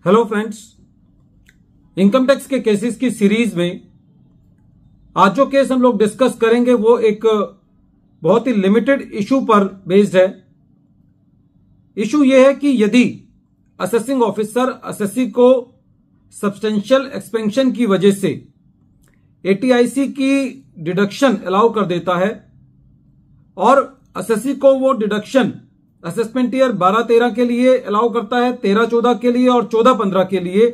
Hello friends, income tax के cases की series में आज जो केस हम लोग डिस्कस करेंगे वो एक बहुत ही लिमिटेड इशू पर बेस्ड है। इशू ये है कि यदि असेसिंग ऑफिसर असेसी को सब्सटेंशियल एक्सपेंशन की वजह से एटीआईसी की डिडक्शन अलाउ कर देता है और असेसी को वो डिडक्शन असेसमेंट ईयर 12-13 के लिए अलाउ करता है, 13-14 के लिए और 14-15 के लिए,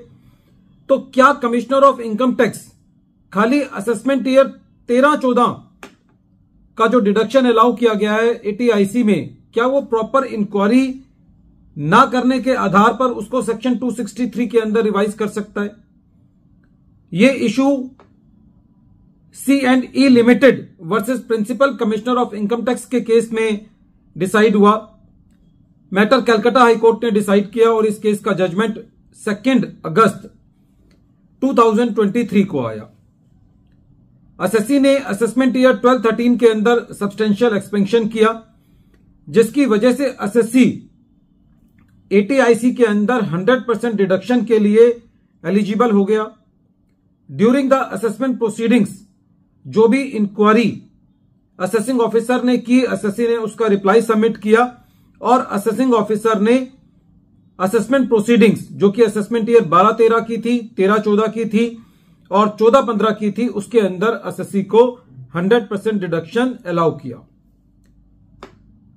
तो क्या कमिश्नर ऑफ इनकम टैक्स खाली असेसमेंट ईयर 13-14 का जो डिडक्शन अलाउ किया गया है एटीआईसी में, क्या वो प्रॉपर इंक्वायरी ना करने के आधार पर उसको सेक्शन 263 के अंदर रिवाइज कर सकता है? ये issue C&E limited versus principal commissioner of income tax के केस में डिसाइड हुआ। मैटर कलकत्ता हाईकोर्ट ने डिसाइड किया और इस केस का जजमेंट 2 अगस्त 2023 को आया। असेसी ने असेसमेंट ईयर 12-13 के अंदर सब्सटेंशियल एक्सपेंशन किया, जिसकी वजह से असेसी एटीआईसी के अंदर 100% डिडक्शन के लिए एलिजिबल हो गया। ड्यूरिंग द असेसमेंट प्रोसीडिंग्स जो भी इंक्वायरी असेसिंग ऑफिसर ने की, असेसी ने उसका रिप्लाई सबमिट किया और असेसिंग ऑफिसर ने असेसमेंट प्रोसीडिंग्स जो कि असेसमेंट ईयर 12-13 की थी, 13-14 की थी और 14-15 की थी, उसके अंदर असेसी को 100% डिडक्शन अलाउ किया।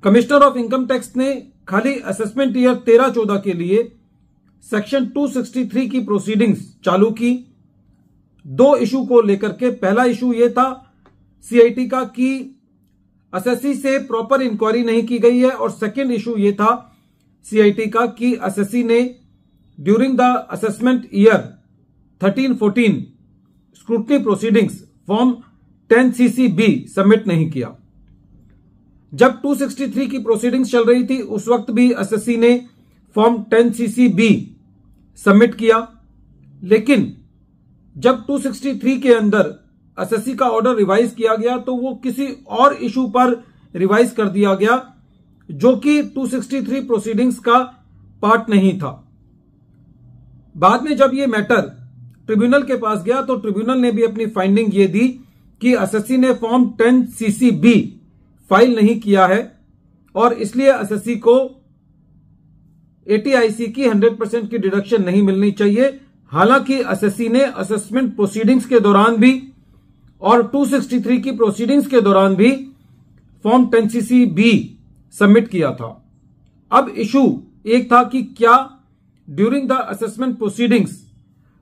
कमिश्नर ऑफ इनकम टैक्स ने खाली असेसमेंट ईयर 13-14 के लिए सेक्शन 263 की प्रोसीडिंग्स चालू की। दो इशू को लेकर के, पहला इशू यह था सीआईटी का कि असेसी से प्रॉपर इंक्वायरी नहीं की गई है, और सेकंड इशू ये था सीआईटी का कि असेसी ने during the assessment year 13-14 scrutiny proceedings form 10CC-B submit नहीं किया। जब 263 की प्रोसीडिंग्स चल रही थी उस वक्त भी असेसी ने फॉर्म 10CC-B सबमिट किया, लेकिन जब 263 के अंदर असेसी का ऑर्डर रिवाइज किया गया तो वो किसी और इशू पर रिवाइज कर दिया गया जो कि 263 प्रोसीडिंग्स का पार्ट नहीं था। बाद में जब ये मैटर ट्रिब्यूनल के पास गया तो ट्रिब्यूनल ने भी अपनी फाइंडिंग ये दी कि असेसी ने फॉर्म 10CC-B फाइल नहीं किया है और इसलिए असेसी को एटीआईसी की 100% की डिडक्शन नहीं मिलनी चाहिए। हालांकि असेसी ने असेसमेंट प्रोसीडिंग्स के दौरान भी और 263 की प्रोसीडिंग्स के दौरान भी फॉर्म 10CC-B सबमिट किया था। अब इशू एक था कि क्या during the assessment proceedings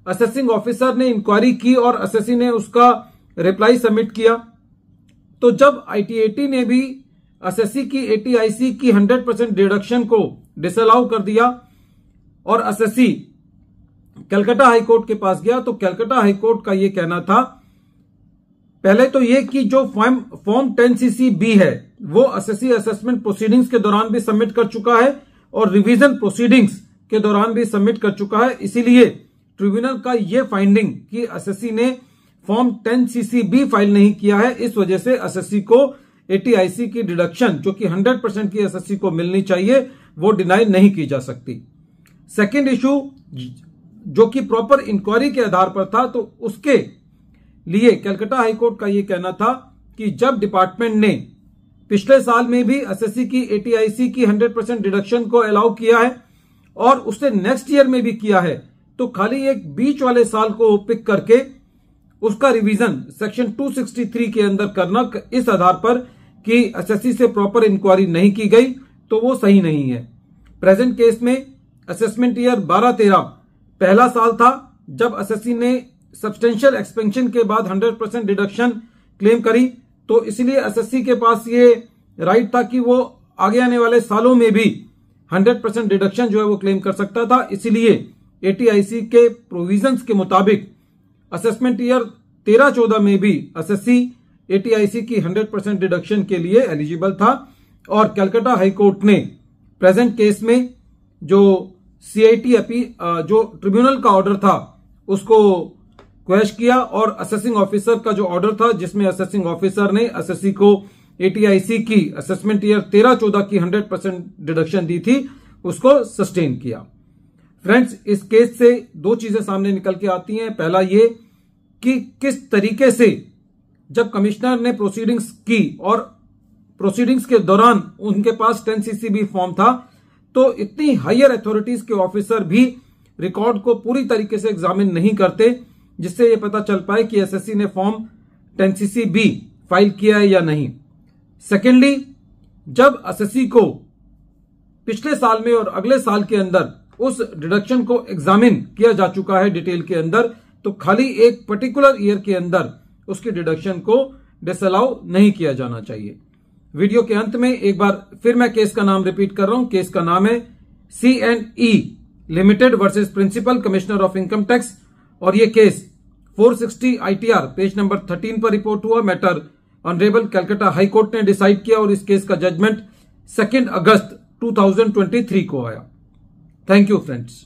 assessing officer ने इंक्वायरी की और असेसी ने उसका रिप्लाई सबमिट किया, तो जब आईटीएटी ने भी असेसी की एटीआईसी की 100% डिडक्शन को डिसअलाउ कर दिया और असेसी कलकत्ता हाईकोर्ट के पास गया, तो कलकत्ता हाईकोर्ट का यह कहना था पहले तो यह कि जो फॉर्म 10CC-B है वो असेसी असेसमेंट प्रोसीडिंग्स के दौरान भी सबमिट कर चुका है और रिवीजन प्रोसीडिंग्स के दौरान भी सबमिट कर चुका है। इसीलिए ट्रिब्यूनल का यह फाइंडिंग कि असेसी ने फॉर्म 10CC-B फाइल नहीं किया है, इस वजह से असेसी को एटीआईसी की डिडक्शन जो कि 100% की असेसी को मिलनी चाहिए वो डिनाई नहीं की जा सकती। सेकेंड इशू जो कि प्रॉपर इंक्वायरी के आधार पर था, तो उसके लिए कलकत्ता हाईकोर्ट का यह कहना था कि जब डिपार्टमेंट ने पिछले साल में भी असेसी की एटीआईसी की 100% डिडक्शन को अलाउ किया है और उससे नेक्स्ट ईयर में भी किया है, तो खाली एक बीच वाले साल को पिक करके उसका रिवीजन सेक्शन 263 के अंदर करना इस आधार पर कि असेसी से प्रॉपर इंक्वायरी नहीं की गई, तो वो सही नहीं है। प्रेजेंट केस में असेसमेंट ईयर 12-13 पहला साल था जब असेसी ने सब्सटेंशियल एक्सपेंशन के बाद 100% डिडक्शन क्लेम करी, तो इसलिए असेसी के पास ये राइट था कि वो आगे आने वाले सालों में भी 100% डिडक्शन जो है वो क्लेम कर सकता था। इसीलिए एटीआईसी के प्रोविजंस के मुताबिक असेसमेंट ईयर 13-14 में भी असेसी एटीआईसी की 100% डिडक्शन के लिए एलिजिबल था और कलकत्ता हाईकोर्ट ने प्रेजेंट केस में जो सीआईटी जो ट्रिब्यूनल का ऑर्डर था उसको क्वेश किया और असेसिंग ऑफिसर का जो ऑर्डर था जिसमें असेसिंग ऑफिसर ने असेसी को एटीआईसी की असेसमेंट ईयर 13-14 की 100% डिडक्शन दी थी, उसको सस्टेन किया। फ्रेंड्स, इस केस से दो चीजें सामने निकल के आती हैं। पहला ये कि किस तरीके से जब कमिश्नर ने प्रोसीडिंग्स की और प्रोसीडिंग्स के दौरान उनके पास 10cc फॉर्म था, तो इतनी हायर अथॉरिटीज के ऑफिसर भी रिकॉर्ड को पूरी तरीके से एग्जामिन नहीं करते, जिससे यह पता चल पाए कि एसएससी ने फॉर्म 10cc फाइल किया है या नहीं। सेकेंडली, जब एसएससी को पिछले साल में और अगले साल के अंदर उस डिडक्शन को एग्जामिन किया जा चुका है डिटेल के अंदर, तो खाली एक पर्टिकुलर ईयर के अंदर उसकी डिडक्शन को डिसअलाउ नहीं किया जाना चाहिए। वीडियो के अंत में एक बार फिर मैं केस का नाम रिपीट कर रहा हूं। केस का नाम है C&E limited versus principal commissioner of income tax, और यह केस 460 ITR पेज नंबर 13 पर रिपोर्ट हुआ। Matter honourable Calcutta high court ने डिसाइड किया और इस केस का जजमेंट 2 अगस्त 2023 को आया। Thank you friends.